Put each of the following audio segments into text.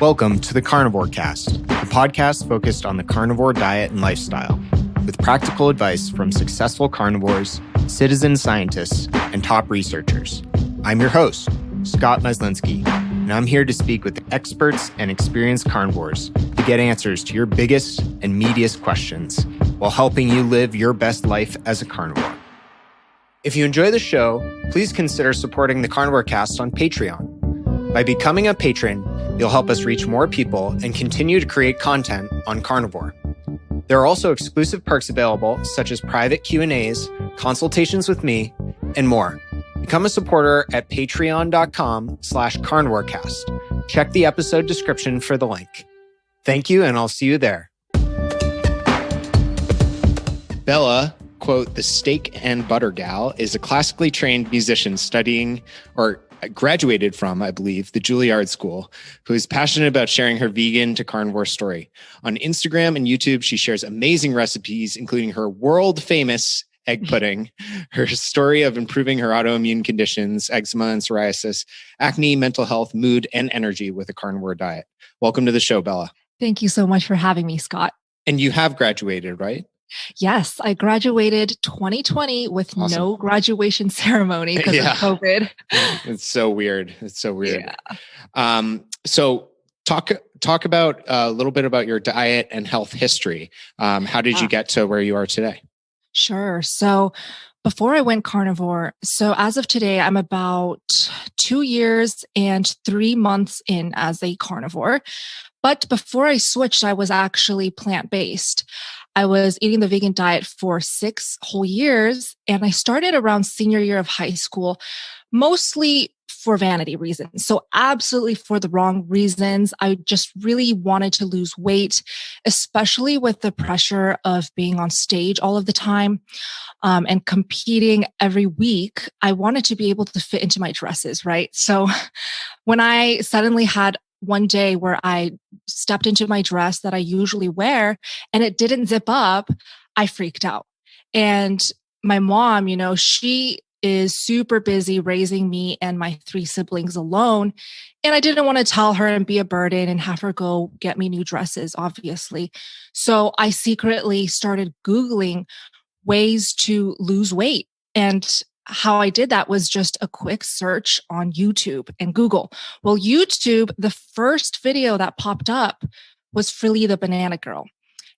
Welcome to the Carnivore Cast, a podcast focused on the carnivore diet and lifestyle, with practical advice from successful carnivores, citizen scientists, and top researchers. I'm your host, Scott Meslinski, and I'm here to speak with experts and experienced carnivores to get answers to your biggest and meatiest questions while helping you live your best life as a carnivore. If you enjoy the show, please consider supporting the Carnivore Cast on Patreon. By becoming a patron, you'll help us reach more people and continue to create content on carnivore. There are also exclusive perks available, such as private Q&As, consultations with me, and more. Become a supporter at patreon.com/carnivorecast. Check the episode description for the link. Thank you, and I'll see you there. Bella, quote, the steak and butter gal, is a classically trained musician studying or graduated from, I believe, the Juilliard School, who is passionate about sharing her vegan to carnivore story. On Instagram and YouTube, she shares amazing recipes, including her world famous egg pudding, her story of improving her autoimmune conditions, eczema and psoriasis, acne, mental health, mood, and energy with a carnivore diet. Welcome to the show, Bella. Thank you so much for having me, Scott. And you have graduated, right? Yes, I graduated 2020 with Awesome. No graduation ceremony because of COVID. It's so weird. Yeah. So talk about a little bit about your diet and health history. How did you get to where you are today? Sure. So before I went carnivore, so as of today, I'm about 2 years and 3 months in as a carnivore. But before I switched, I was actually plant-based. I was eating the vegan diet for 6 whole years, and I started around senior year of high school, mostly for vanity reasons. So absolutely for the wrong reasons. I just really wanted to lose weight, especially with the pressure of being on stage all of the time and competing every week. I wanted to be able to fit into my dresses, right? So when I suddenly had one day where I stepped into my dress that I usually wear and it didn't zip up, I freaked out. And my mom, she is super busy raising me and my 3 siblings alone. And I didn't want to tell her and be a burden and have her go get me new dresses, obviously. So I secretly started Googling ways to lose weight. And how I did that was just a quick search on YouTube and Google. Well, YouTube, the first video that popped up was Frilly the Banana Girl.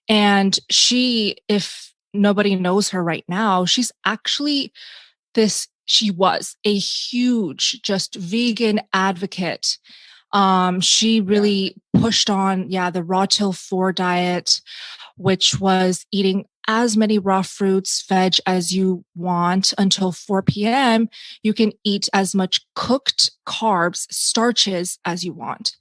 And she, if nobody knows her right now, she was a huge, just vegan advocate. She really pushed on, the Raw Till 4 diet, which was eating as many raw fruits, veg as you want until 4 p.m. You can eat as much cooked carbs, starches as you want.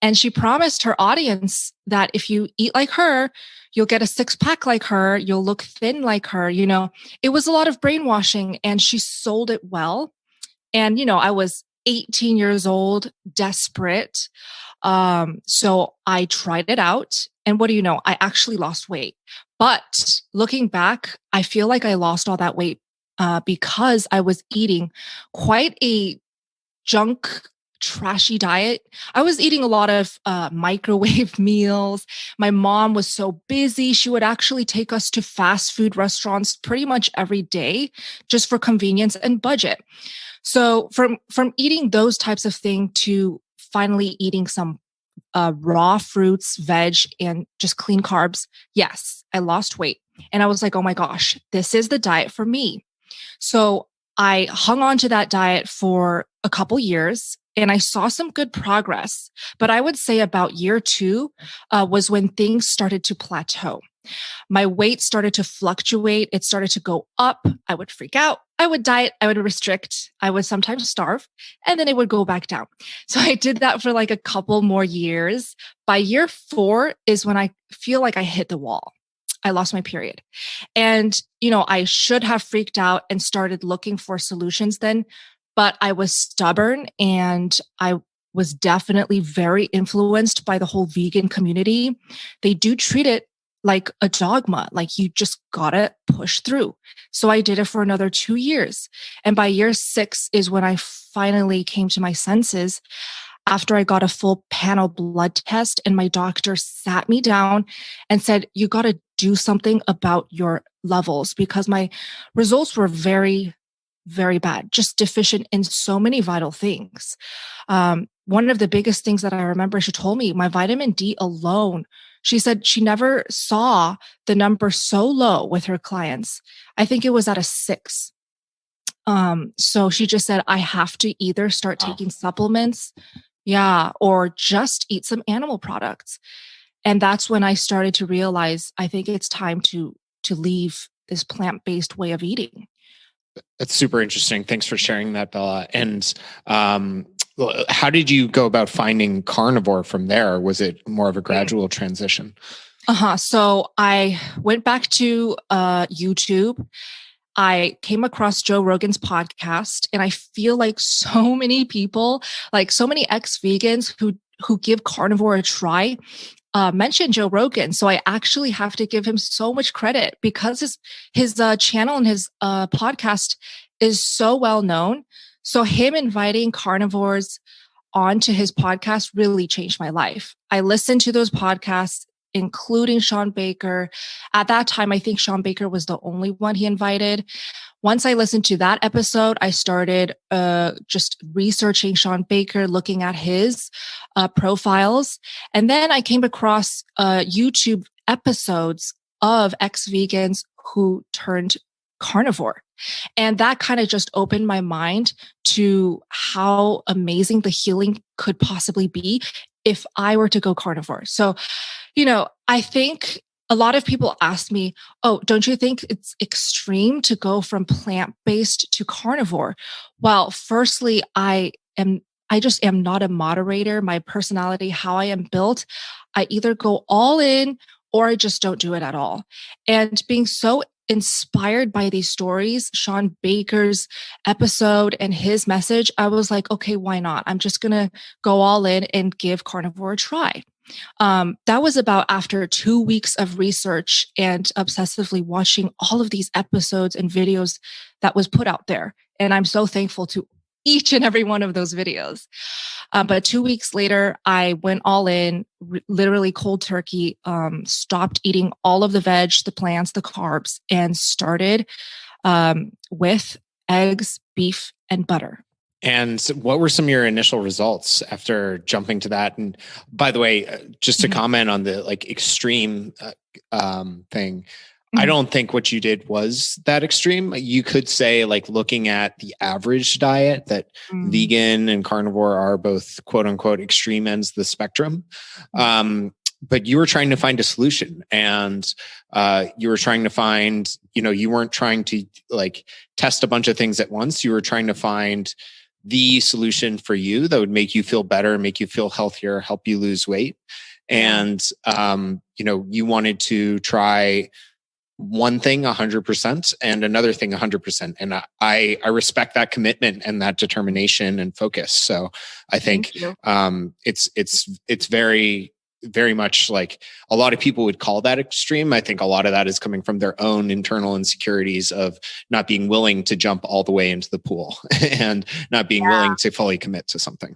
And she promised her audience that if you eat like her, you'll get a 6-pack like her, you'll look thin like her. It was a lot of brainwashing and she sold it well. And, I was 18 years old, desperate. So I tried it out. And what do you know? I actually lost weight. But looking back, I feel like I lost all that weight because I was eating quite a junk, trashy diet. I was eating a lot of microwave meals. My mom was so busy. She would actually take us to fast food restaurants pretty much every day just for convenience and budget. So from eating those types of things to finally eating some raw fruits, veg, and just clean carbs, yes, I lost weight. And I was like, oh my gosh, this is the diet for me. So I hung on to that diet for a couple years and I saw some good progress. But I would say about year 2 was when things started to plateau. My weight started to fluctuate. It started to go up. I would freak out. I would diet. I would restrict. I would sometimes starve, and then it would go back down. So I did that for like a couple more years. By year 4 is when I feel like I hit the wall. I lost my period. And, I should have freaked out and started looking for solutions then, but I was stubborn and I was definitely very influenced by the whole vegan community. They do treat it like a dogma, like you just gotta push through. So I did it for another 2 years. And by year 6 is when I finally came to my senses. after I got a full panel blood test, and my doctor sat me down and said, you got to do something about your levels, because my results were very, very bad, just deficient in so many vital things. One of the biggest things that I remember, she told me my vitamin D alone, she said she never saw the number so low with her clients. I think it was at a 6. So she just said, I have to either start taking supplements, or just eat some animal products. And that's when I started to realize, I think it's time to leave this plant-based way of eating. That's super interesting. Thanks for sharing that, Bella. And how did you go about finding Carnivore from there? Was it more of a gradual transition? So I went back to YouTube. I came across Joe Rogan's podcast, and I feel like so many people, like so many ex-vegans who give carnivore a try, mention Joe Rogan. So I actually have to give him so much credit, because his channel and his podcast is so well known. So him inviting carnivores onto his podcast really changed my life. I listened to those podcasts, including Sean Baker. At that time, I think Sean Baker was the only one he invited. Once I listened to that episode, I started just researching Sean Baker, looking at his profiles. And then I came across YouTube episodes of ex-vegans who turned carnivore. And that kind of just opened my mind to how amazing the healing could possibly be if I were to go carnivore. So, I think a lot of people ask me, oh, don't you think it's extreme to go from plant-based to carnivore? Well, firstly, I just am not a moderator. My personality, how I am built, I either go all in or I just don't do it at all. And being so inspired by these stories, Sean Baker's episode and his message, I was like, okay, why not? I'm just going to go all in and give carnivore a try. That was about after 2 weeks of research and obsessively watching all of these episodes and videos that was put out there. And I'm so thankful to each and every one of those videos. But 2 weeks later, I went all in, literally cold turkey, stopped eating all of the veg, the plants, the carbs, and started with eggs, beef, and butter. And what were some of your initial results after jumping to that? And by the way, just to comment on the extreme thing, I don't think what you did was that extreme. You could say, looking at the average diet, that vegan and carnivore are both quote unquote extreme ends of the spectrum. But you were trying to find a solution, and you were trying to find, you weren't trying to test a bunch of things at once. You were trying to find the solution for you that would make you feel better, make you feel healthier, help you lose weight. And, you wanted to try one thing 100% and another thing 100%. And I respect that commitment and that determination and focus. So I think it's very, very much a lot of people would call that extreme. I think a lot of that is coming from their own internal insecurities of not being willing to jump all the way into the pool and not being willing to fully commit to something.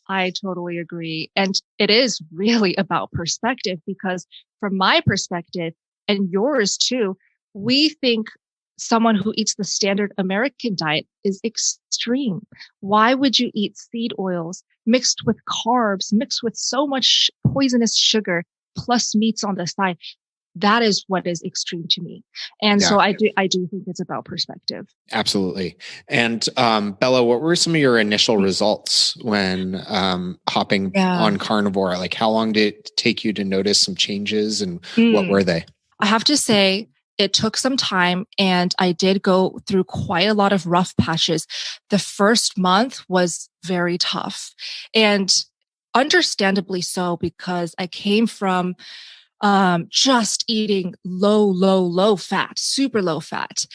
I totally agree. And it is really about perspective, because from my perspective and yours too, we think someone who eats the standard American diet is extreme. Why would you eat seed oils mixed with carbs, mixed with so much poisonous sugar, plus meats on the side? That is what is extreme to me. And so I do think it's about perspective. Absolutely. And Bella, what were some of your initial results when hopping on carnivore? How long did it take you to notice some changes, and what were they? I have to say, it took some time, and I did go through quite a lot of rough patches. The first month was very tough, and understandably so, because I came from just eating low fat, super low fat,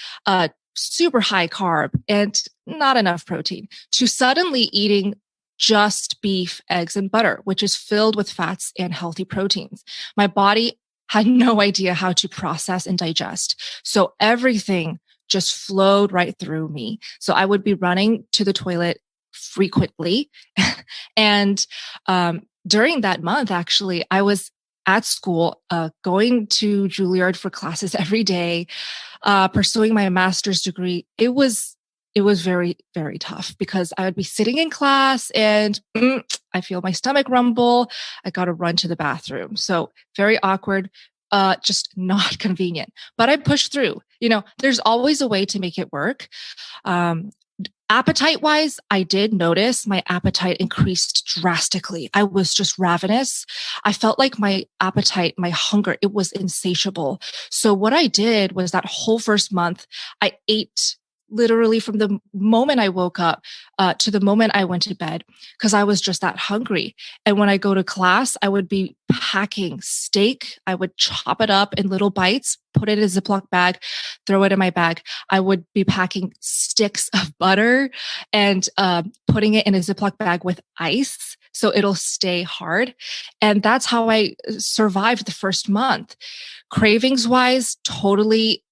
super high carb, and not enough protein, to suddenly eating just beef, eggs, and butter, which is filled with fats and healthy proteins. My body had no idea how to process and digest. So everything just flowed right through me. So I would be running to the toilet frequently. And during that month, actually, I was at school, going to Juilliard for classes every day, pursuing my master's degree. It was very, very tough because I would be sitting in class and I feel my stomach rumble. I got to run to the bathroom. So very awkward, just not convenient, but I pushed through. There's always a way to make it work. Appetite wise, I did notice my appetite increased drastically. I was just ravenous. I felt like my appetite, my hunger, it was insatiable. So what I did was that whole first month, I ate literally from the moment I woke up to the moment I went to bed because I was just that hungry. And when I go to class, I would be packing steak. I would chop it up in little bites, put it in a Ziploc bag, throw it in my bag. I would be packing sticks of butter and putting it in a Ziploc bag with ice so it'll stay hard. And that's how I survived the first month. Cravings wise, totally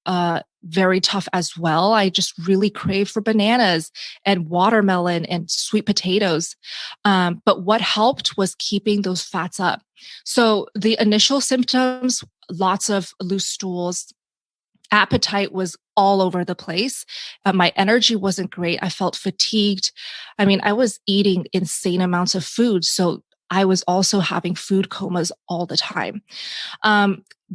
very tough as well. I just really craved for bananas and watermelon and sweet potatoes. But what helped was keeping those fats up. So the initial symptoms, lots of loose stools, appetite was all over the place. My energy wasn't great. I felt fatigued. I mean, I was eating insane amounts of food. So I was also having food comas all the time.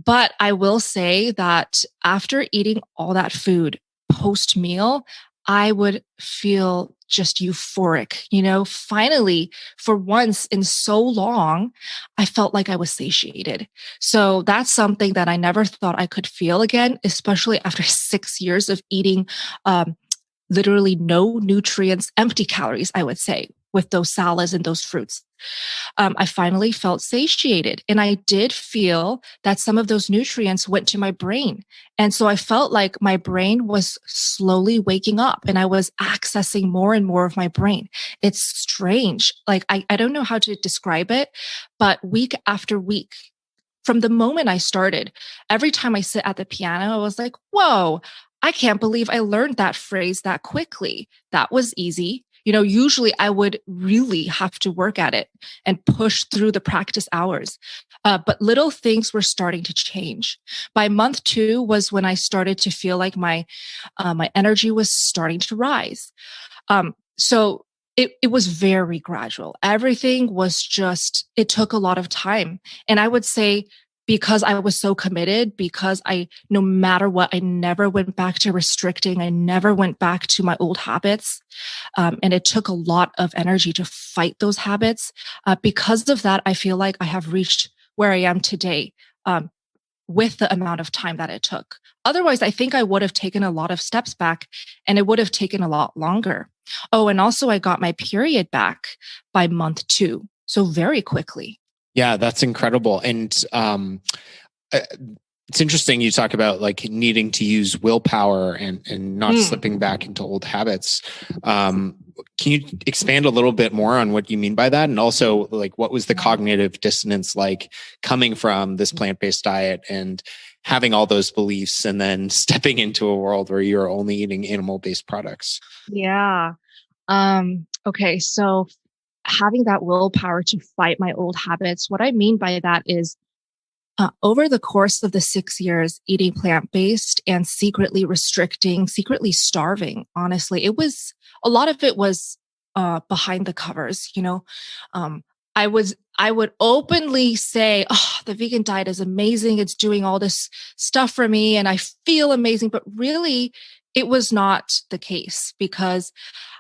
But I will say that after eating all that food post meal, I would feel just euphoric. Finally, for once in so long, I felt like I was satiated. So that's something that I never thought I could feel again, especially after 6 years of eating literally no nutrients, empty calories, I would say, with those salads and those fruits. I finally felt satiated, and I did feel that some of those nutrients went to my brain. And so I felt like my brain was slowly waking up and I was accessing more and more of my brain. It's strange. Like, I don't know how to describe it, but week after week, from the moment I started, every time I sit at the piano, I was like, whoa, I can't believe I learned that phrase that quickly. That was easy. Usually I would really have to work at it and push through the practice hours. But little things were starting to change. By month 2 was when I started to feel like my energy was starting to rise. So it was very gradual. Everything was it took a lot of time. And I would say, because I was so committed, because no matter what, I never went back to restricting. I never went back to my old habits. And it took a lot of energy to fight those habits. Because of that, I feel like I have reached where I am today, with the amount of time that it took. Otherwise, I think I would have taken a lot of steps back and it would have taken a lot longer. Oh, and also I got my period back by month 2. So very quickly. Yeah, that's incredible. And it's interesting you talk about like needing to use willpower and not slipping back into old habits. Can you expand a little bit more on what you mean by that? And also, like, what was the cognitive dissonance like coming from this plant-based diet and having all those beliefs and then stepping into a world where you're only eating animal-based products? Yeah. Okay. So having that willpower to fight my old habits, what I mean by that is over the course of the 6 years eating plant-based and secretly restricting, secretly starving, honestly, a lot of it was behind the covers. I would openly say, oh, the vegan diet is amazing. It's doing all this stuff for me and I feel amazing. But really, it was not the case, because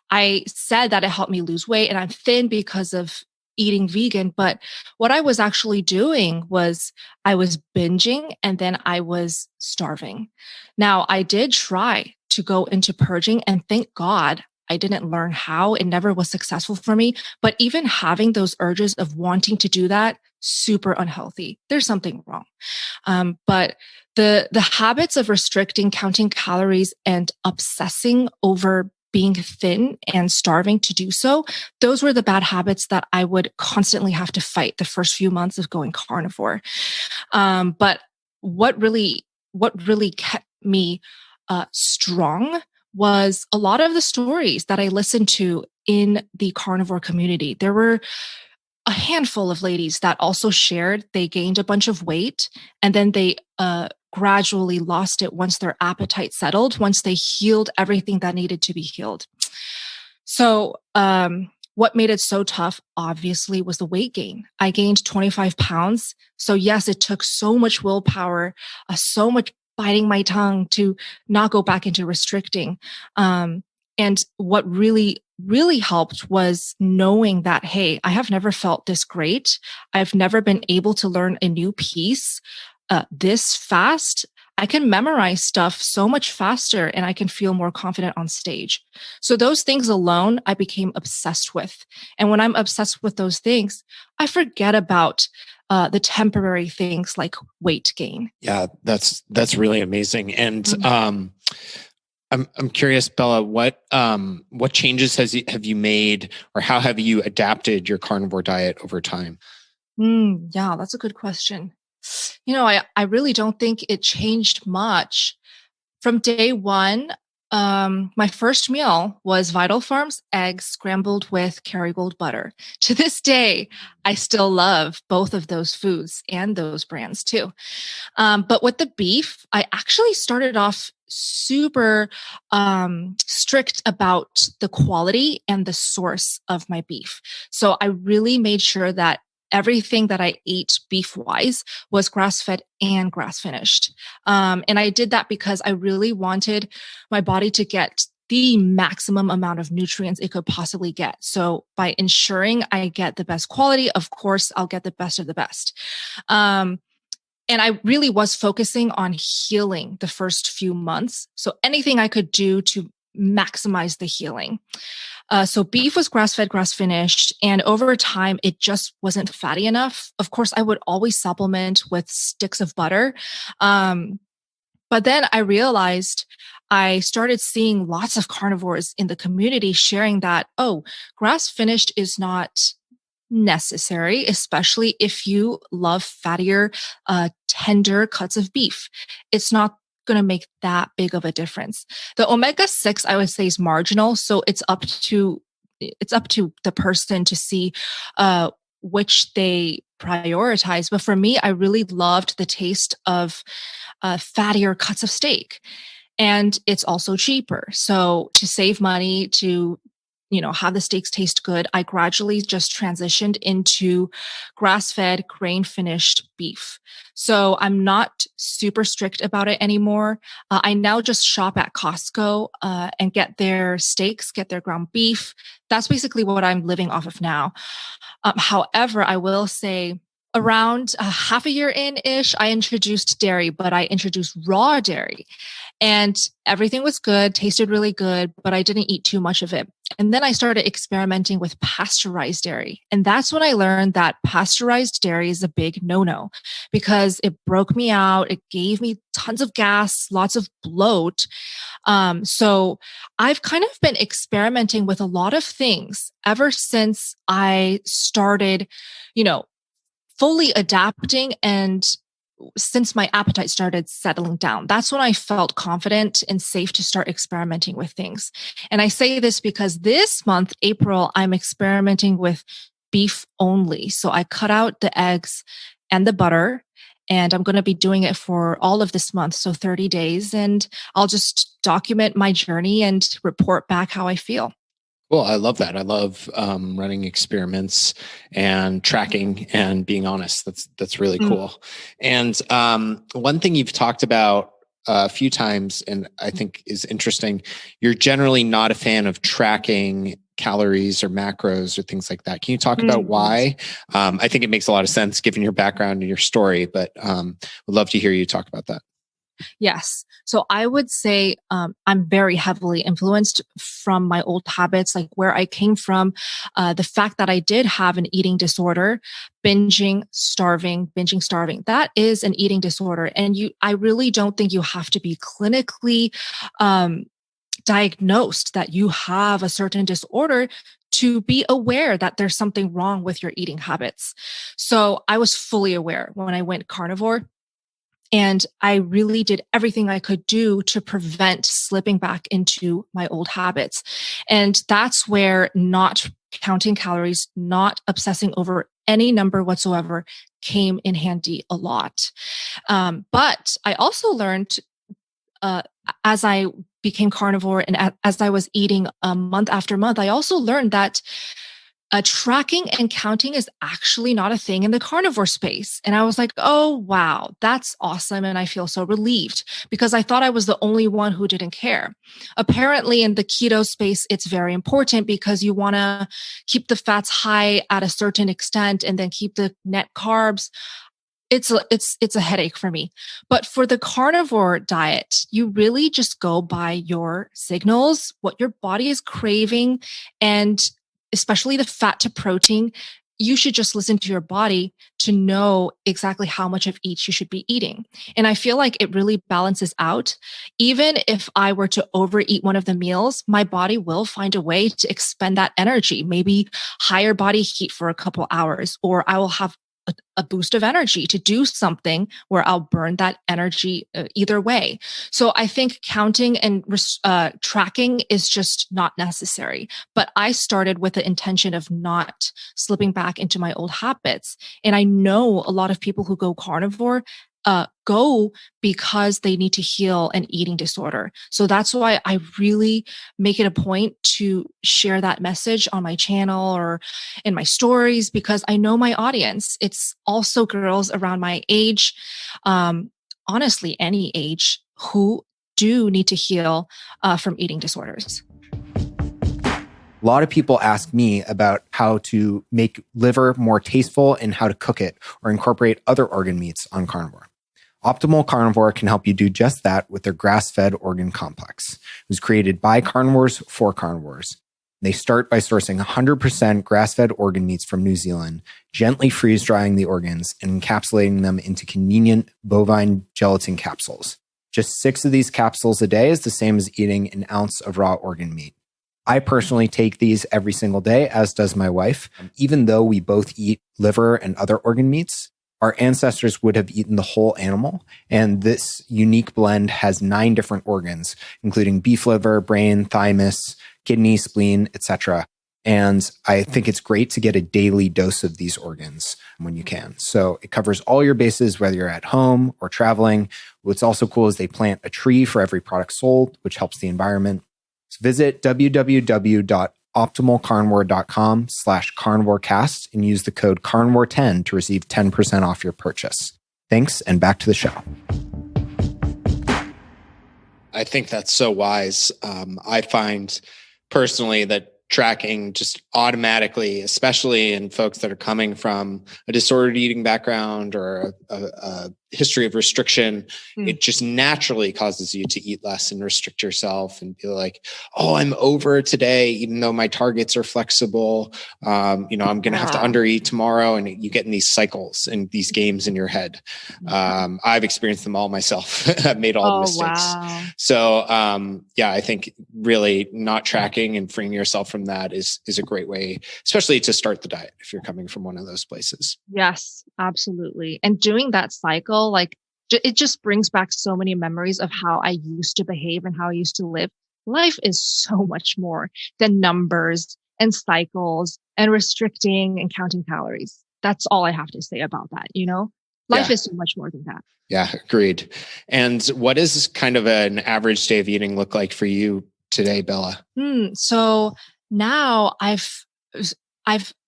I said that it helped me lose weight and I'm thin because of eating vegan. But what I was actually doing was I was binging and then I was starving. Now, I did try to go into purging, and thank God I didn't learn how. It never was successful for me. But even having those urges of wanting to do that, super unhealthy. There's something wrong. But the habits of restricting, counting calories, and obsessing over being thin and starving to do so, those were the bad habits that I would constantly have to fight the first few months of going carnivore. But what really kept me strong was a lot of the stories that I listened to in the carnivore community. There were a handful of ladies that also shared they gained a bunch of weight and then they gradually lost it once their appetite settled, once they healed everything that needed to be healed. So what made it so tough, obviously, was the weight gain. I gained 25 pounds. So yes, it took so much willpower, so much biting my tongue to not go back into restricting. And what really, really helped was knowing that, hey, I have never felt this great. I've never been able to learn a new piece this fast. I can memorize stuff so much faster and I can feel more confident on stage. So those things alone, I became obsessed with. And when I'm obsessed with those things, I forget about the temporary things like weight gain. Yeah, that's really amazing. And I'm curious, Bella, what changes have you made, or how have you adapted your carnivore diet over time? Yeah, that's a good question. I really don't think it changed much. From day one, my first meal was Vital Farms eggs scrambled with Kerrygold butter. To this day, I still love both of those foods and those brands too. But with the beef, I actually started off super strict about the quality and the source of my beef. So I really made sure that everything that I ate beef-wise was grass-fed and grass-finished. And I did that because I really wanted my body to get the maximum amount of nutrients it could possibly get. So by ensuring I get the best quality, of course, I'll get the best of the best. And I really was focusing on healing the first few months. So anything I could do to maximize the healing. So beef was grass-fed, grass-finished, and over time, it just wasn't fatty enough. Of course, I would always supplement with sticks of butter. But then I realized I started seeing lots of carnivores in the community sharing that, grass-finished is not necessary, especially if you love fattier, tender cuts of beef. It's not going to make that big of a difference. The omega-6, I would say, is marginal. So it's up to the person to see which they prioritize. But for me, I really loved the taste of fattier cuts of steak. And it's also cheaper. So to save money, to have the steaks taste good, I gradually just transitioned into grass-fed, grain-finished beef. So I'm not super strict about it anymore. I now just shop at Costco and get their steaks, get their ground beef. That's basically what I'm living off of now. However, I will say around half a year in-ish, I introduced dairy, but I introduced raw dairy. And everything was good, tasted really good, but I didn't eat too much of it. And then I started experimenting with pasteurized dairy. And that's when I learned that pasteurized dairy is a big no-no because it broke me out. It gave me tons of gas, lots of bloat. So I've kind of been experimenting with a lot of things ever since I started, fully adapting, and since my appetite started settling down. That's when I felt confident and safe to start experimenting with things. And I say this because this month, April, I'm experimenting with beef only. So I cut out the eggs and the butter, and I'm going to be doing it for all of this month. So 30 days, and I'll just document my journey and report back how I feel. Cool. I love that. I love running experiments and tracking and being honest. That's really cool. And one thing you've talked about a few times, and I think is interesting, you're generally not a fan of tracking calories or macros or things like that. Can you talk about why? I think it makes a lot of sense given your background and your story, but would love to hear you talk about that. Yes. So I would say I'm very heavily influenced from my old habits, like where I came from, the fact that I did have an eating disorder, binging, starving. That is an eating disorder. And I really don't think you have to be clinically diagnosed that you have a certain disorder to be aware that there's something wrong with your eating habits. So I was fully aware when I went carnivore. And I really did everything I could do to prevent slipping back into my old habits. And that's where not counting calories, not obsessing over any number whatsoever came in handy a lot. But I also learned as I became carnivore and as I was eating month after month, I also learned that tracking and counting is actually not a thing in the carnivore space. And I was like, oh, wow, that's awesome. And I feel so relieved because I thought I was the only one who didn't care. Apparently, in the keto space, it's very important because you want to keep the fats high at a certain extent and then keep the net carbs. It's a headache for me. But for the carnivore diet, you really just go by your signals, what your body is craving, and especially the fat to protein. You should just listen to your body to know exactly how much of each you should be eating. And I feel like it really balances out. Even if I were to overeat one of the meals, my body will find a way to expend that energy, maybe higher body heat for a couple hours, or I will have a boost of energy to do something where I'll burn that energy either way. So I think counting and tracking is just not necessary. But I started with the intention of not slipping back into my old habits. And I know a lot of people who go carnivore go because they need to heal an eating disorder. So that's why I really make it a point to share that message on my channel or in my stories, because I know my audience. It's also girls around my age, honestly, any age, who do need to heal from eating disorders. A lot of people ask me about how to make liver more tasteful and how to cook it or incorporate other organ meats on carnivore. Optimal Carnivore can help you do just that with their grass-fed organ complex. It was created by carnivores for carnivores. They start by sourcing 100% grass-fed organ meats from New Zealand, gently freeze-drying the organs and encapsulating them into convenient bovine gelatin capsules. Just 6 of these capsules a day is the same as eating an ounce of raw organ meat. I personally take these every single day, as does my wife. Even though we both eat liver and other organ meats, our ancestors would have eaten the whole animal, and this unique blend has 9 different organs, including beef liver, brain, thymus, kidney, spleen, etc. And I think it's great to get a daily dose of these organs when you can. So it covers all your bases, whether you're at home or traveling. What's also cool is they plant a tree for every product sold, which helps the environment. So visit www.optimalcarnivore.com/carnivorecast and use the code carnivore10 to receive 10% off your purchase. Thanks, and back to the show. I think that's so wise. I find personally that tracking just automatically, especially in folks that are coming from a disordered eating background or a history of restriction, it just naturally causes you to eat less and restrict yourself and be like, oh, I'm over today, even though my targets are flexible. I'm going to have to undereat tomorrow. And you get in these cycles and these games in your head. I've experienced them all myself. I've made all the mistakes. Wow. So, I think really not tracking and freeing yourself from that is a great way, especially to start the diet if you're coming from one of those places. Yes, absolutely. And doing that cycle, like it just brings back so many memories of how I used to behave and how I used to live. Life is so much more than numbers and cycles and restricting and counting calories. That's all I have to say about that. Life is so much more than that. Yeah, agreed. And what is kind of an average day of eating look like for you today, Bella? So now I've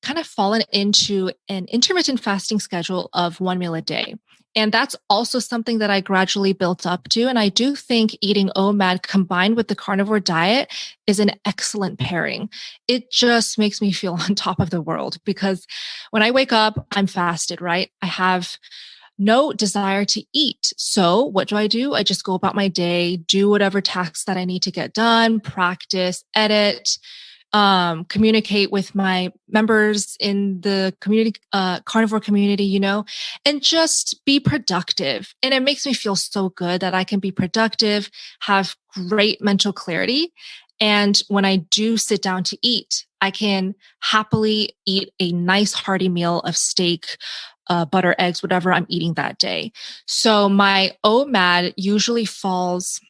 kind of fallen into an intermittent fasting schedule of 1 meal a day. And that's also something that I gradually built up to. And I do think eating OMAD combined with the carnivore diet is an excellent pairing. It just makes me feel on top of the world because when I wake up, I'm fasted, right? I have no desire to eat. So what do? I just go about my day, do whatever tasks that I need to get done, practice, edit, communicate with my members in the community, carnivore community, and just be productive. And it makes me feel so good that I can be productive, have great mental clarity. And when I do sit down to eat, I can happily eat a nice hearty meal of steak, butter, eggs, whatever I'm eating that day. So my OMAD usually falls,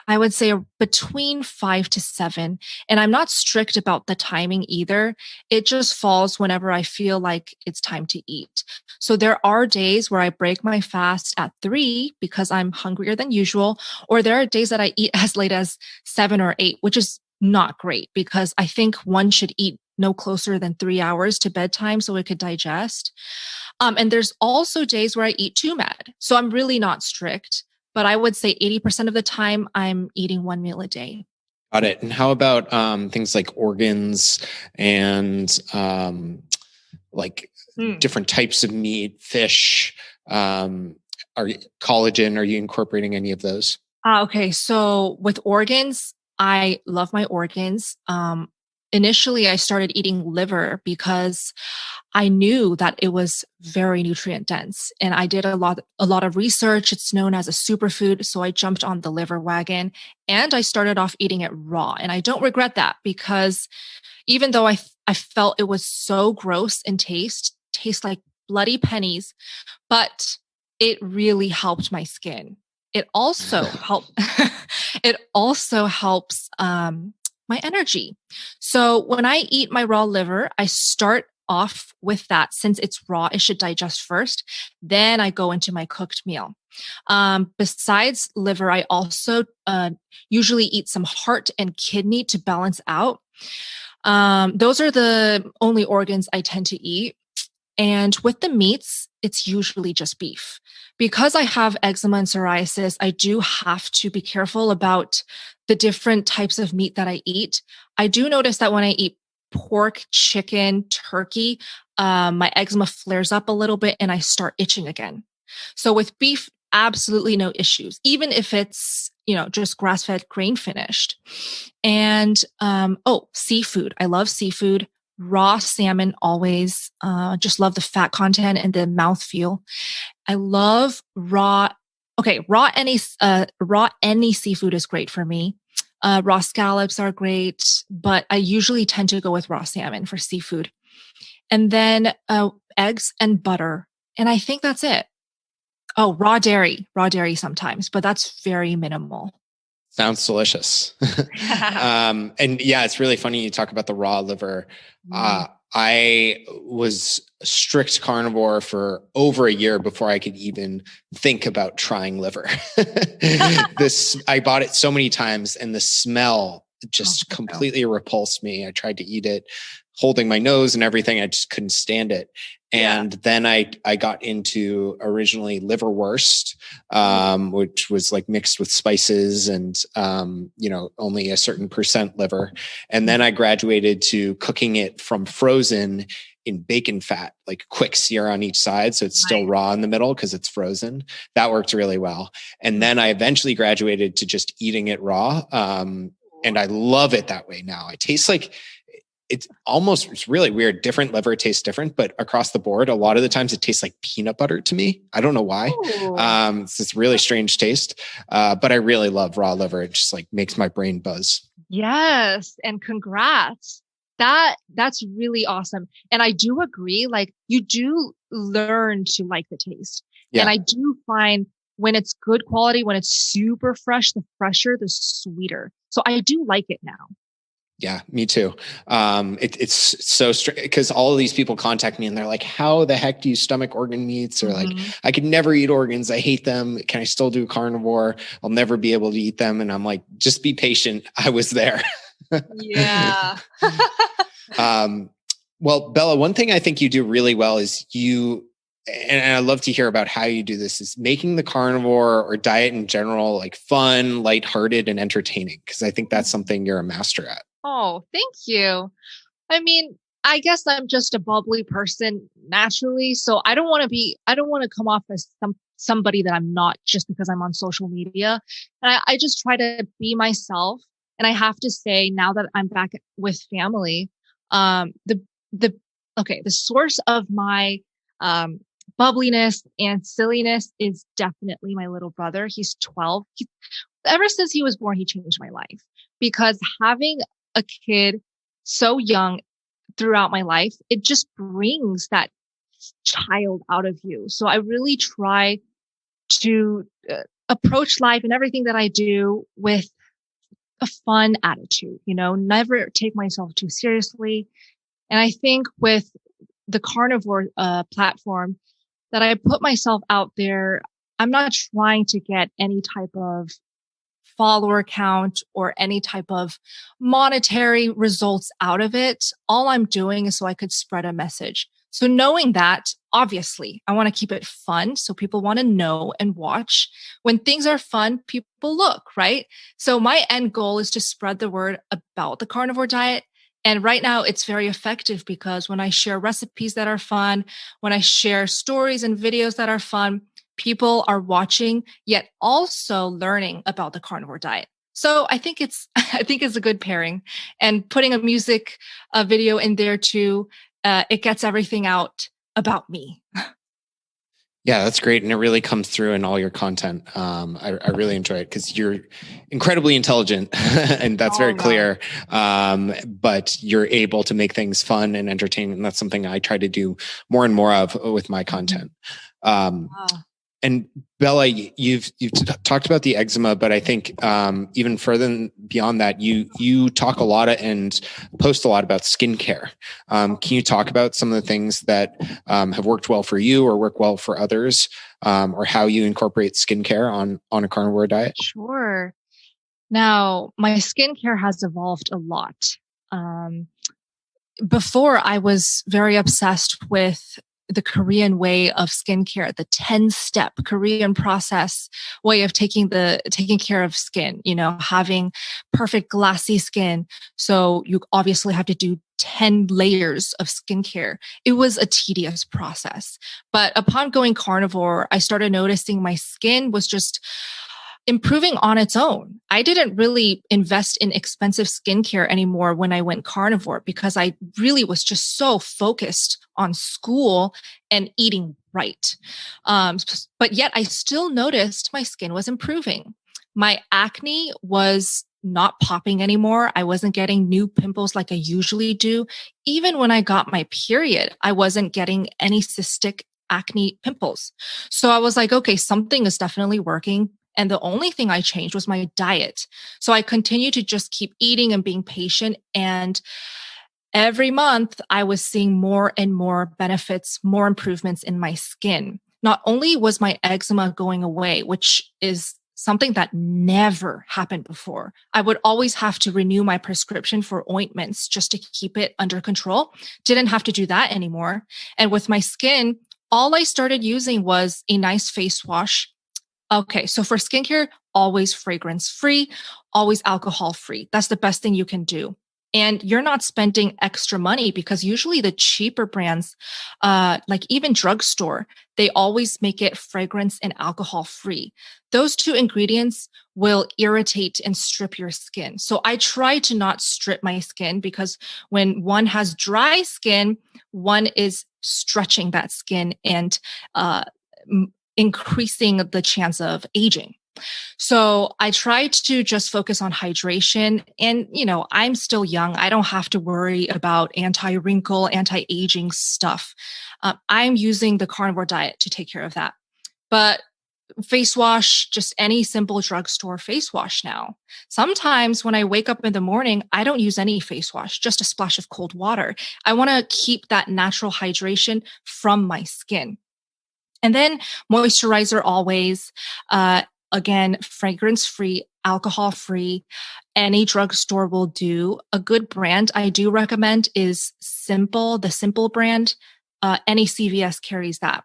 I would say, between 5 to 7. And I'm not strict about the timing either. It just falls whenever I feel like it's time to eat. So there are days where I break my fast at 3 because I'm hungrier than usual, or there are days that I eat as late as 7 or 8, which is not great because I think one should eat no closer than 3 hours to bedtime so it could digest. And there's also days where I eat too mad. So I'm really not strict. But I would say 80% of the time I'm eating one meal a day. Got it. And how about things like organs and like different types of meat, fish, collagen? Are you incorporating any of those? Okay. So with organs, I love my organs. Initially, I started eating liver because I knew that it was very nutrient dense, and I did a lot of research. It's known as a superfood, so I jumped on the liver wagon, and I started off eating it raw. And I don't regret that because even though I felt it was so gross in taste, tastes like bloody pennies, but it really helped my skin. It also helped. It also helps my energy. So when I eat my raw liver, I start off with that. Since it's raw, it should digest first. Then I go into my cooked meal. Besides liver, I also usually eat some heart and kidney to balance out. Those are the only organs I tend to eat. And with the meats, it's usually just beef. Because I have eczema and psoriasis, I do have to be careful about the different types of meat that I eat. I do notice that when I eat pork, chicken, turkey, my eczema flares up a little bit and I start itching again. So with beef, absolutely no issues, even if it's, just grass-fed, grain finished. And, seafood. I love seafood. Raw salmon always, just love the fat content and the mouthfeel. I love raw any seafood is great for me. Raw scallops are great, but I usually tend to go with raw salmon for seafood. And then eggs and butter. And I think that's it. Oh, raw dairy sometimes, but that's very minimal. Sounds delicious. And yeah, it's really funny you talk about the raw liver. I was a strict carnivore for over a year before I could even think about trying liver. I bought it so many times and the smell just completely repulsed me. I tried to eat it holding my nose and everything. I just couldn't stand it. And then I got into originally liverwurst, which was like mixed with spices and, only a certain percent liver. And then I graduated to cooking it from frozen in bacon fat, like quick sear on each side. So it's still raw in the middle because it's frozen. That worked really well. And then I eventually graduated to just eating it raw. And I love it that way now. It tastes like, it's really weird. Different liver tastes different, but across the board, a lot of the times it tastes like peanut butter to me. I don't know why. It's this really strange taste. But I really love raw liver. It just like makes my brain buzz. Yes. And congrats. That's really awesome. And I do agree, like you do learn to like the taste. Yeah. And I do find when it's good quality, when it's super fresh, the fresher, the sweeter. So I do like it now. Yeah, me too. It's so strange because all of these people contact me and they're like, how the heck do you stomach organ meats? Or like, I could never eat organs. I hate them. Can I still do carnivore? I'll never be able to eat them. And I'm like, just be patient. I was there. Yeah. Well, Bella, one thing I think you do really well is and I love to hear about how you do this, is making the carnivore or diet in general, like fun, lighthearted, and entertaining. Cause I think that's something you're a master at. Oh, thank you. I mean, I guess I'm just a bubbly person naturally. So I don't want to come off as somebody that I'm not just because I'm on social media. And I just try to be myself. And I have to say, now that I'm back with family, the source of my, bubbliness and silliness is definitely my little brother. He's 12. Ever since he was born, he changed my life because having a kid so young throughout my life, it just brings that child out of you. So I really try to approach life and everything that I do with a fun attitude, never take myself too seriously. And I think with the carnivore platform that I put myself out there, I'm not trying to get any type of follower count or any type of monetary results out of it. All I'm doing is so I could spread a message. So knowing that, obviously, I want to keep it fun. So people want to know and watch. When things are fun, people look, right? So my end goal is to spread the word about the carnivore diet. And right now it's very effective because when I share recipes that are fun, when I share stories and videos that are fun, people are watching, yet also learning about the carnivore diet. So I think it's a good pairing, and putting a music video in there too. It gets everything out about me. Yeah, that's great. And it really comes through in all your content. I really enjoy it because you're incredibly intelligent and that's very clear. But you're able to make things fun and entertaining. And that's something I try to do more and more of with my content. And Bella, you've talked about the eczema, but I think even further beyond that, you talk a lot and post a lot about skincare. Can you talk about some of the things that have worked well for you or work well for others, or how you incorporate skincare on a carnivore diet? Sure. Now, my skincare has evolved a lot. Before, I was very obsessed with the Korean way of skincare, the 10-step Korean process way of taking care of skin, having perfect glassy skin. So you obviously have to do 10 layers of skincare. It was a tedious process. But upon going carnivore, I started noticing my skin was just improving on its own. I didn't really invest in expensive skincare anymore when I went carnivore because I really was just so focused on school and eating right. But yet I still noticed my skin was improving. My acne was not popping anymore. I wasn't getting new pimples like I usually do. Even when I got my period, I wasn't getting any cystic acne pimples. So I was like, okay, something is definitely working. And the only thing I changed was my diet. So I continued to just keep eating and being patient. And every month I was seeing more and more benefits, more improvements in my skin. Not only was my eczema going away, which is something that never happened before. I would always have to renew my prescription for ointments just to keep it under control. Didn't have to do that anymore. And with my skin, all I started using was a nice face wash. Okay, so for skincare, always fragrance free, always alcohol free. That's the best thing you can do. And you're not spending extra money because usually the cheaper brands, like even drugstore, they always make it fragrance and alcohol free. Those two ingredients will irritate and strip your skin. So I try to not strip my skin because when one has dry skin, one is stretching that skin and increasing the chance of aging. So I tried to just focus on hydration. And, I'm still young. I don't have to worry about anti-wrinkle, anti-aging stuff. I'm using the carnivore diet to take care of that. But face wash, just any simple drugstore face wash now. Sometimes when I wake up in the morning, I don't use any face wash, just a splash of cold water. I want to keep that natural hydration from my skin. And then moisturizer always, again, fragrance free, alcohol free. Any drugstore will do. A good brand I do recommend is Simple, the Simple brand. Any CVS carries that.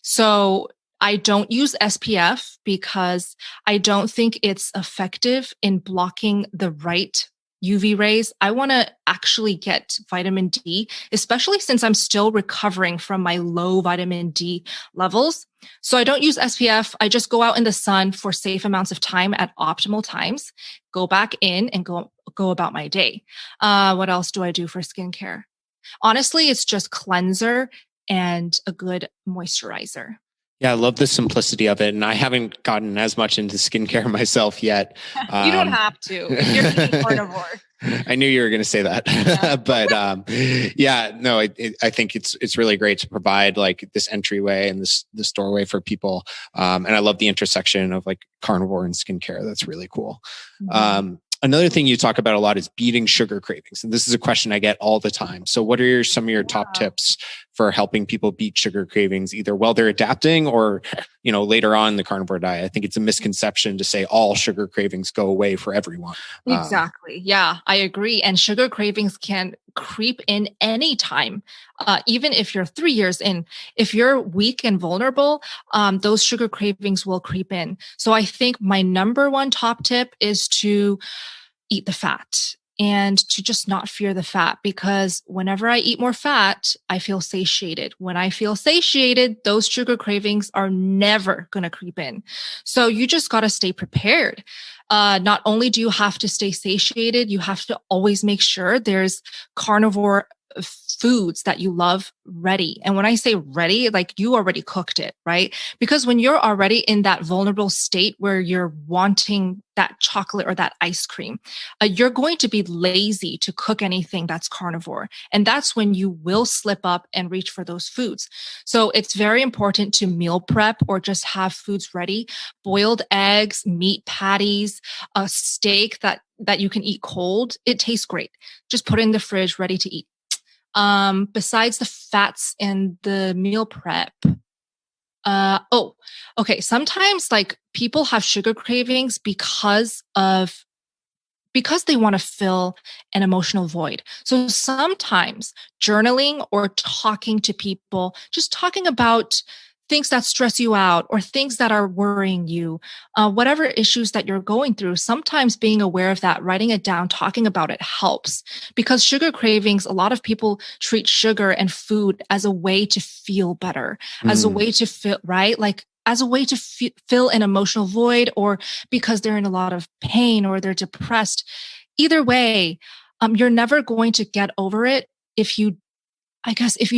So I don't use SPF because I don't think it's effective in blocking the right UV rays. I want to actually get vitamin D, especially since I'm still recovering from my low vitamin D levels. So I don't use SPF. I just go out in the sun for safe amounts of time at optimal times, go back in and go about my day. What else do I do for skincare? Honestly, it's just cleanser and a good moisturizer. Yeah, I love the simplicity of it. And I haven't gotten as much into skincare myself yet. You don't have to if you're eating carnivore. I knew you were going to say that, Yeah. but I think it's really great to provide like this entryway and this doorway for people. And I love the intersection of like carnivore and skincare. That's really cool. Mm-hmm. Another thing you talk about a lot is beating sugar cravings. And this is a question I get all the time. So what are some of your top tips for helping people beat sugar cravings, either while they're adapting or, later on in the carnivore diet? I think it's a misconception to say all sugar cravings go away for everyone. Exactly. Yeah, I agree. And sugar cravings can creep in anytime, even if you're 3 years in. If you're weak and vulnerable, those sugar cravings will creep in. So I think my number one top tip is to eat the fat and to just not fear the fat, because whenever I eat more fat, I feel satiated. When I feel satiated, those sugar cravings are never going to creep in. So you just got to stay prepared. Not only do you have to stay satiated, you have to always make sure there's carnivore foods that you love ready. And when I say ready, like you already cooked it, right? Because when you're already in that vulnerable state where you're wanting that chocolate or that ice cream, you're going to be lazy to cook anything that's carnivore. And that's when you will slip up and reach for those foods. So it's very important to meal prep or just have foods ready. Boiled eggs, meat patties, a steak that you can eat cold. It tastes great. Just put it in the fridge, ready to eat. Besides the fats and the meal prep. Okay. Sometimes like people have sugar cravings because they want to fill an emotional void. So sometimes journaling or talking to people, just talking about things that stress you out or things that are worrying you, whatever issues that you're going through, sometimes being aware of that, writing it down, talking about it helps. Because sugar cravings, a lot of people treat sugar and food as a way to feel better, as a way to feel, right? Like as a way to fill an emotional void, or because they're in a lot of pain or they're depressed. Either way, you're never going to get over it if you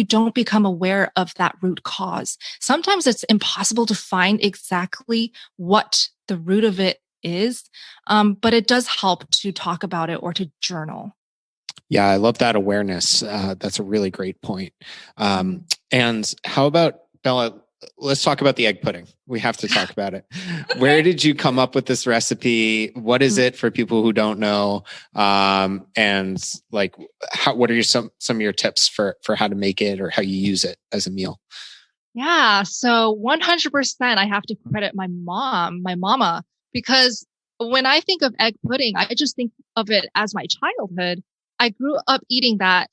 don't become aware of that root cause. Sometimes it's impossible to find exactly what the root of it is, but it does help to talk about it or to journal. Yeah, I love that awareness. That's a really great point. And how about, Bella, let's talk about the egg pudding. We have to talk about it. Where did you come up with this recipe? What is it for people who don't know? And like, what are some of your tips for how to make it or how you use it as a meal? Yeah. So 100%, I have to credit my mama, because when I think of egg pudding, I just think of it as my childhood. I grew up eating that,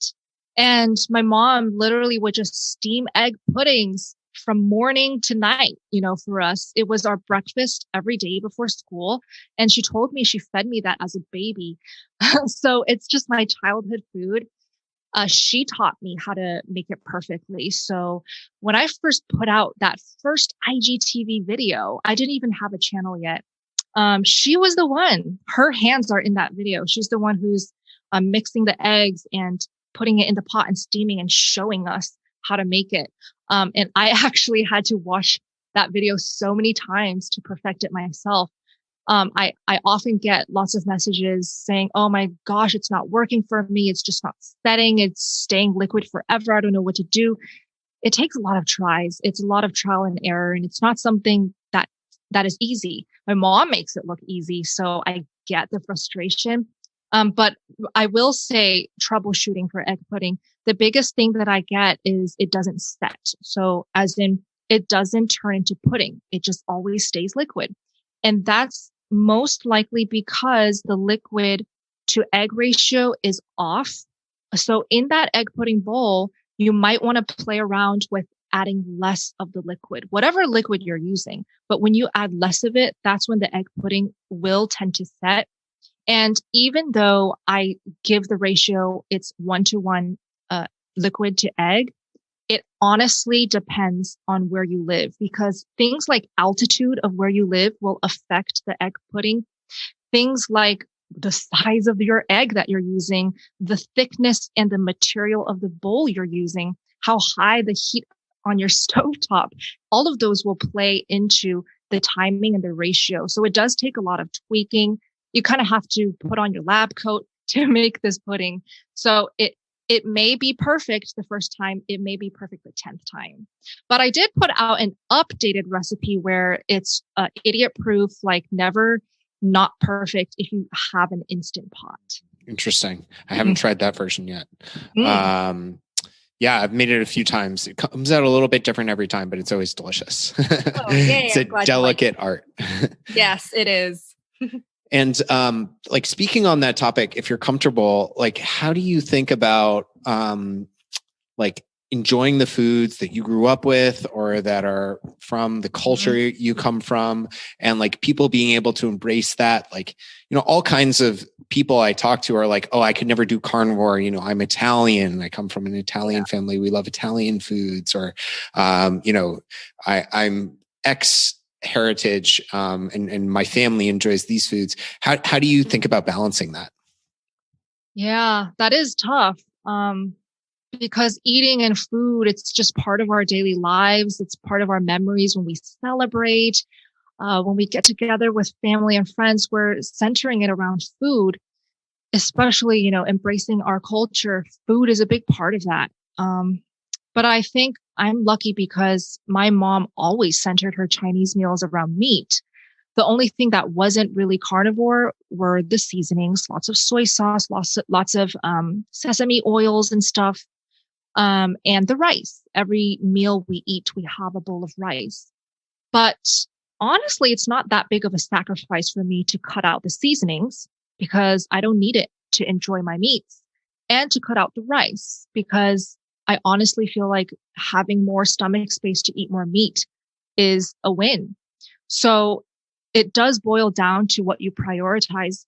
and my mom literally would just steam egg puddings from morning to night. For us, it was our breakfast every day before school. And she told me she fed me that as a baby. So it's just my childhood food. She taught me how to make it perfectly. So when I first put out that first IGTV video, I didn't even have a channel yet. She was the one, her hands are in that video. She's the one who's mixing the eggs and putting it in the pot and steaming and showing us how to make it. And I actually had to watch that video so many times to perfect it myself. I often get lots of messages saying, oh my gosh, it's not working for me. It's just not setting. It's staying liquid forever. I don't know what to do. It takes a lot of tries. It's a lot of trial and error. And it's not something that is easy. My mom makes it look easy. So I get the frustration. But I will say troubleshooting for egg pudding, the biggest thing that I get is it doesn't set. So as in it doesn't turn into pudding. It just always stays liquid. And that's most likely because the liquid to egg ratio is off. So in that egg pudding bowl, you might want to play around with adding less of the liquid, whatever liquid you're using. But when you add less of it, that's when the egg pudding will tend to set. And even though I give the ratio, it's 1-to-1 liquid to egg, it honestly depends on where you live, because things like altitude of where you live will affect the egg pudding. Things like the size of your egg that you're using, the thickness and the material of the bowl you're using, how high the heat on your stovetop, all of those will play into the timing and the ratio. So it does take a lot of tweaking. You kind of have to put on your lab coat to make this pudding. So it may be perfect the first time. It may be perfect the 10th time. But I did put out an updated recipe where it's idiot proof, like never not perfect if you have an Instant Pot. Interesting. I haven't tried that version yet. Yeah, I've made it a few times. It comes out a little bit different every time, but it's always delicious. It's a delicate art. Yes, it is. And like speaking on that topic, if you're comfortable, like how do you think about like enjoying the foods that you grew up with or that are from the culture you come from, and like people being able to embrace that? Like, you know, all kinds of people I talk to are like, oh, I could never do carnivore. You know, I'm Italian. I come from an Italian family. We love Italian foods. Or, you know, I'm X heritage, and my family enjoys these foods. How do you think about balancing that? Yeah, that is tough. Because eating and food, it's just part of our daily lives. It's part of our memories when we celebrate, when we get together with family and friends, we're centering it around food, especially, you know, embracing our culture. Food is a big part of that. But I think I'm lucky because my mom always centered her Chinese meals around meat. The only thing that wasn't really carnivore were the seasonings, lots of soy sauce, lots of sesame oils and stuff, and the rice. Every meal we eat, we have a bowl of rice. But honestly, it's not that big of a sacrifice for me to cut out the seasonings because I don't need it to enjoy my meats, and to cut out the rice because I honestly feel like having more stomach space to eat more meat is a win. So it does boil down to what you prioritize.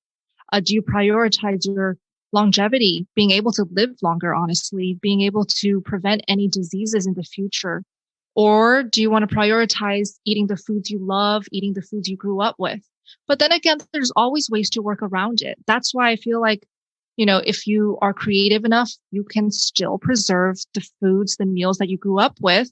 Do you prioritize your longevity, being able to live longer, honestly, being able to prevent any diseases in the future? Or do you want to prioritize eating the foods you love, eating the foods you grew up with? But then again, there's always ways to work around it. That's why I feel like, you know, if you are creative enough, you can still preserve the foods, the meals that you grew up with,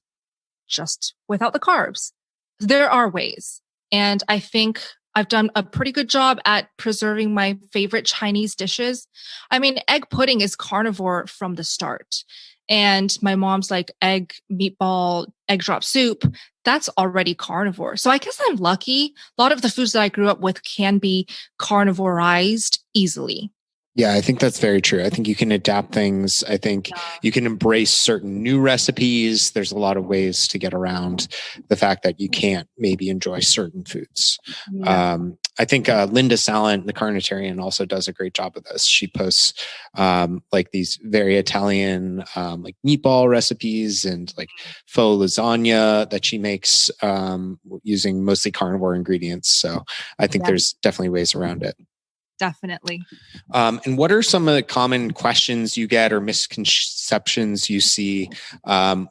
just without the carbs. There are ways. And I think I've done a pretty good job at preserving my favorite Chinese dishes. I mean, egg pudding is carnivore from the start. And my mom's like egg meatball, egg drop soup. That's already carnivore. So I guess I'm lucky. A lot of the foods that I grew up with can be carnivorized easily. Yeah, I think that's very true. I think you can adapt things. I think you can embrace certain new recipes. There's a lot of ways to get around the fact that you can't maybe enjoy certain foods. Yeah. I think Linda Salent, the Carnitarian, also does a great job of this. She posts like these very Italian like meatball recipes and like faux lasagna that she makes using mostly carnivore ingredients. So I think there's definitely ways around it. Definitely. And what are some of the common questions you get or misconceptions you see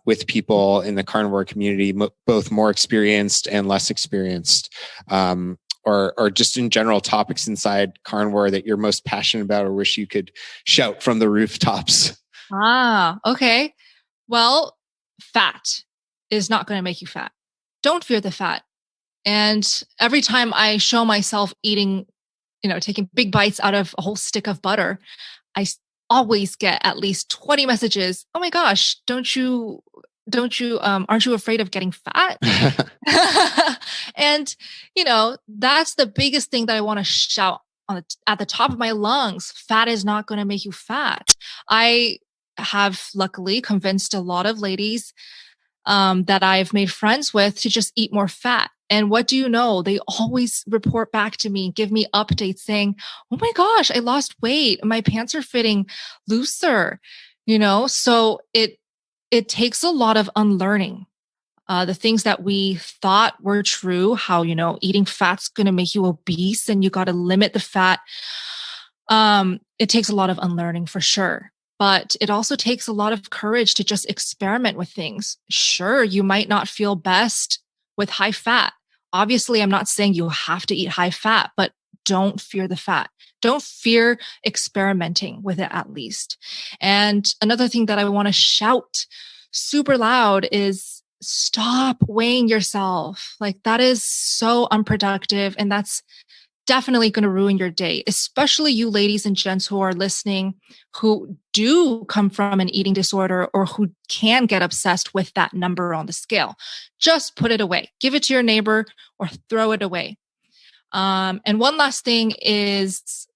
with people in the carnivore community, both more experienced and less experienced, or just in general topics inside carnivore that you're most passionate about or wish you could shout from the rooftops? Okay. Well, fat is not going to make you fat. Don't fear the fat. And every time I show myself eating, you know, taking big bites out of a whole stick of butter, I always get at least 20 messages. Oh my gosh, aren't you afraid of getting fat? And, you know, that's the biggest thing that I want to shout at the top of my lungs. Fat is not going to make you fat. I have luckily convinced a lot of ladies that I've made friends with to just eat more fat. And what do you know? They always report back to me, give me updates saying, oh my gosh, I lost weight. My pants are fitting looser, you know? So it takes a lot of unlearning. The things that we thought were true, how, you know, eating fat's going to make you obese and you got to limit the fat. It takes a lot of unlearning for sure. But it also takes a lot of courage to just experiment with things. Sure, you might not feel best with high fat. Obviously, I'm not saying you have to eat high fat, but don't fear the fat. Don't fear experimenting with it at least. And another thing that I want to shout super loud is stop weighing yourself. Like that is so unproductive. And that's definitely going to ruin your day, especially you ladies and gents who are listening, who do come from an eating disorder or who can get obsessed with that number on the scale. Just put it away, give it to your neighbor or throw it away. And one last thing is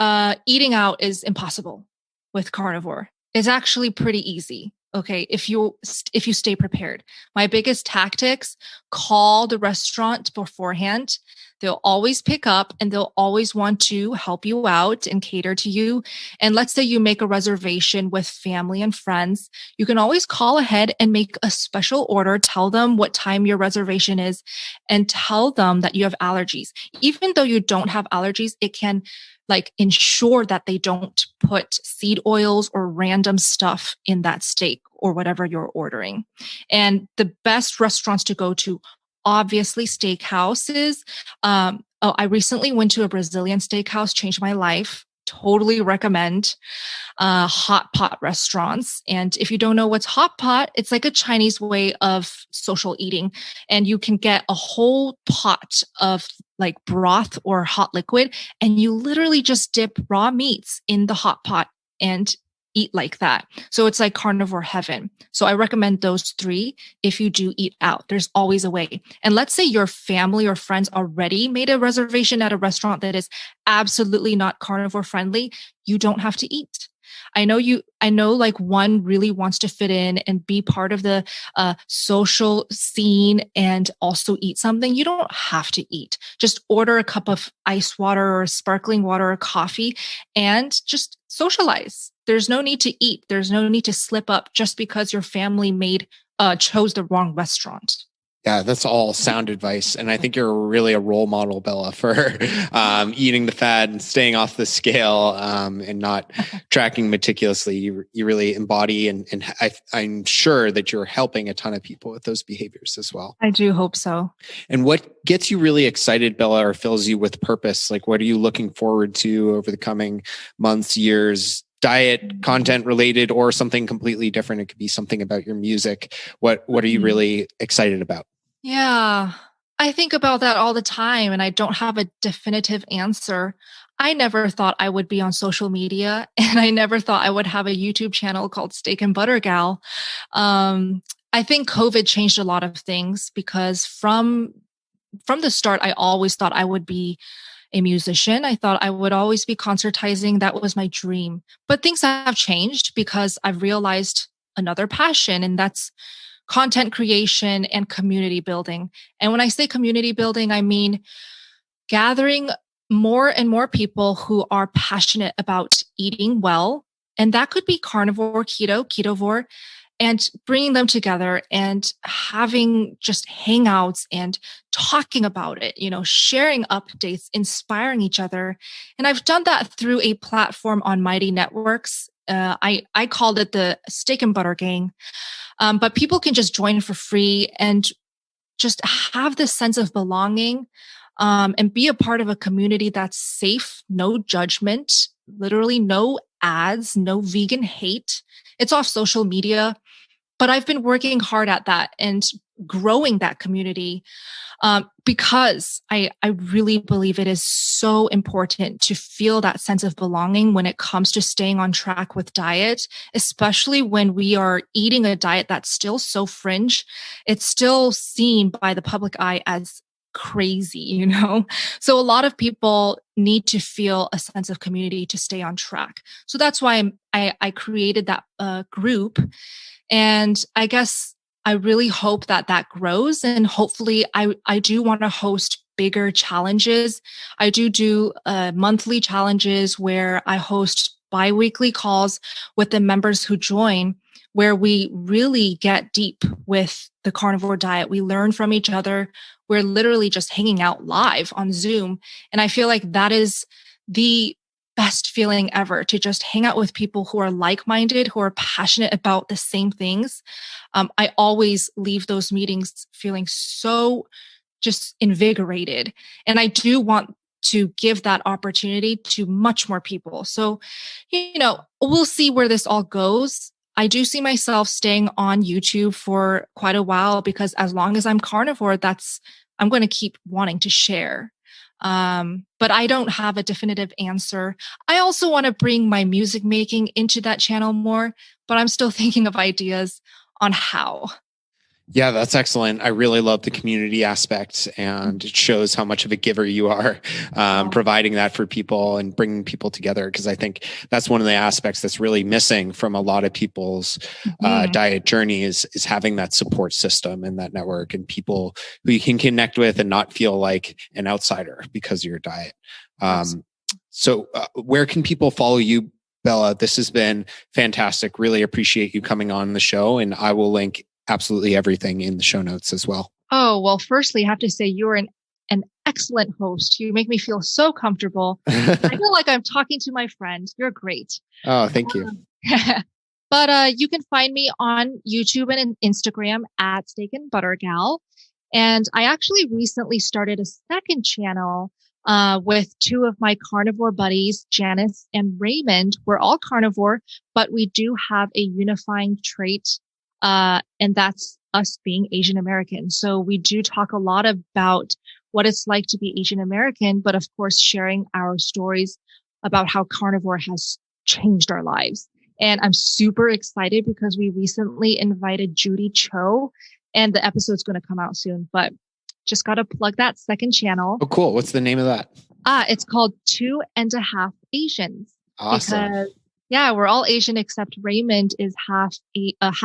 eating out is impossible with carnivore. It's actually pretty easy. Okay, if you stay prepared. My biggest tactics, call the restaurant beforehand. They'll always pick up and they'll always want to help you out and cater to you. And let's say you make a reservation with family and friends. You can always call ahead and make a special order, tell them what time your reservation is, and tell them that you have allergies. Even though you don't have allergies, it can like ensure that they don't put seed oils or random stuff in that steak or whatever you're ordering. And the best restaurants to go to, obviously steakhouses. I recently went to a Brazilian steakhouse, changed my life. Totally recommend hot pot restaurants. And if you don't know what's hot pot, it's like a Chinese way of social eating. And you can get a whole pot of like broth or hot liquid, and you literally just dip raw meats in the hot pot and eat like that. So it's like carnivore heaven. So I recommend those three if you do eat out. There's always a way. And let's say your family or friends already made a reservation at a restaurant that is absolutely not carnivore friendly. You don't have to eat. I know like one really wants to fit in and be part of the social scene and also eat something. You don't have to eat. Just order a cup of ice water or sparkling water or coffee and just socialize. There's no need to eat. There's no need to slip up just because your family chose the wrong restaurant. Yeah, that's all sound advice. And I think you're really a role model, Bella, for eating the fat and staying off the scale and not tracking meticulously. You really embody, and I'm sure that you're helping a ton of people with those behaviors as well. I do hope so. And what gets you really excited, Bella, or fills you with purpose? Like, what are you looking forward to over the coming months, years? Diet, content related, or something completely different? It could be something about your music. What are you really excited about? Yeah, I think about that all the time and I don't have a definitive answer. I never thought I would be on social media and I never thought I would have a YouTube channel called Steak and Butter Gal. I think COVID changed a lot of things because from the start, I always thought I would be a musician. I thought I would always be concertizing. That was my dream. But things have changed because I've realized another passion, and that's content creation and community building. And when I say community building, I mean gathering more and more people who are passionate about eating well. And that could be carnivore, keto, ketovore, and bringing them together and having just hangouts and talking about it, sharing updates, inspiring each other. And I've done that through a platform on Mighty Networks. I called it the Steak and Butter Gang. But people can just join for free and just have this sense of belonging and be a part of a community that's safe, no judgment, literally no ads, no vegan hate. It's off social media. But I've been working hard at that and growing that community because I really believe it is so important to feel that sense of belonging when it comes to staying on track with diet, especially when we are eating a diet that's still so fringe. It's still seen by the public eye as crazy, So a lot of people need to feel a sense of community to stay on track. So that's why I created that group. And I guess I really hope that grows. And hopefully I do want to host bigger challenges. I do monthly challenges where I host bi-weekly calls with the members who join, where we really get deep with the carnivore diet. We learn from each other. We're literally just hanging out live on Zoom. And I feel like that is the best feeling ever, to just hang out with people who are like-minded, who are passionate about the same things. I always leave those meetings feeling so just invigorated. And I do want to give that opportunity to much more people. So, we'll see where this all goes. I do see myself staying on YouTube for quite a while because as long as I'm carnivore, I'm going to keep wanting to share. But I don't have a definitive answer. I also want to bring my music making into that channel more, but I'm still thinking of ideas on how. Yeah, that's excellent. I really love the community aspect, and it shows how much of a giver you are, providing that for people and bringing people together. Because I think that's one of the aspects that's really missing from a lot of people's diet journey is having that support system and that network and people who you can connect with and not feel like an outsider because of your diet. So where can people follow you, Bella? This has been fantastic. Really appreciate you coming on the show, and I will link absolutely everything in the show notes as well. Oh, well, firstly, I have to say you're an excellent host. You make me feel so comfortable. I feel like I'm talking to my friend. You're great. Oh, thank you. But you can find me on YouTube and Instagram at Steak and Butter Gal. And I actually recently started a second channel with two of my carnivore buddies, Janice and Raymond. We're all carnivore, but we do have a unifying trait. And that's us being Asian American. So we do talk a lot about what it's like to be Asian American, but of course, sharing our stories about how carnivore has changed our lives. And I'm super excited because we recently invited Judy Cho, and the episode's going to come out soon, but just got to plug that second channel. Oh, cool. What's the name of that? It's called 2.5 Asians. Awesome. Because yeah, we're all Asian except Raymond is half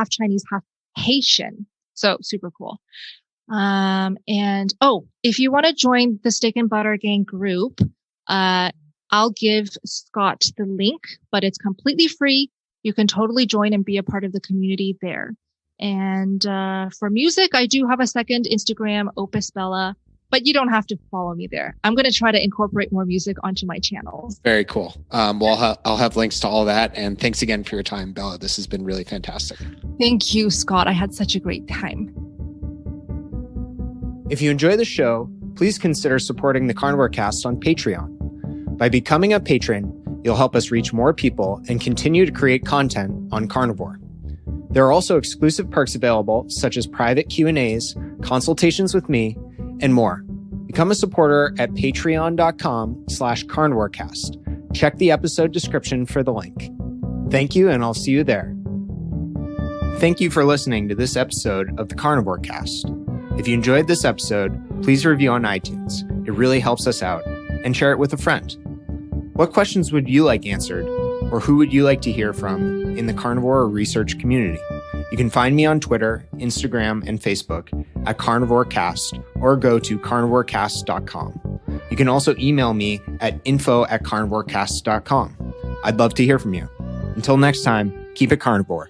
Chinese, half Haitian. So super cool. And if you want to join the Steak and Butter Gang group, I'll give Scott the link, but it's completely free. You can totally join and be a part of the community there. And for music, I do have a second Instagram, Opus Bella. But you don't have to follow me there. I'm going to try to incorporate more music onto my channels. Very cool. Well, I'll have links to all that. And thanks again for your time, Bella. This has been really fantastic. Thank you, Scott. I had such a great time. If you enjoy the show, please consider supporting the Carnivore Cast on Patreon. By becoming a patron, you'll help us reach more people and continue to create content on carnivore. There are also exclusive perks available, such as private Q&As, consultations with me, and more. Become a supporter at patreon.com/carnivorecast. Check the episode description for the link. Thank you, and I'll see you there. Thank you for listening to this episode of the Carnivore Cast. If you enjoyed this episode, please review on iTunes. It really helps us out. And share it with a friend. What questions would you like answered, or who would you like to hear from in the carnivore research community? You can find me on Twitter, Instagram, and Facebook at Carnivore Cast, or go to carnivorecast.com. You can also email me at info@carnivorecast.com. I'd love to hear from you. Until next time, keep it carnivore.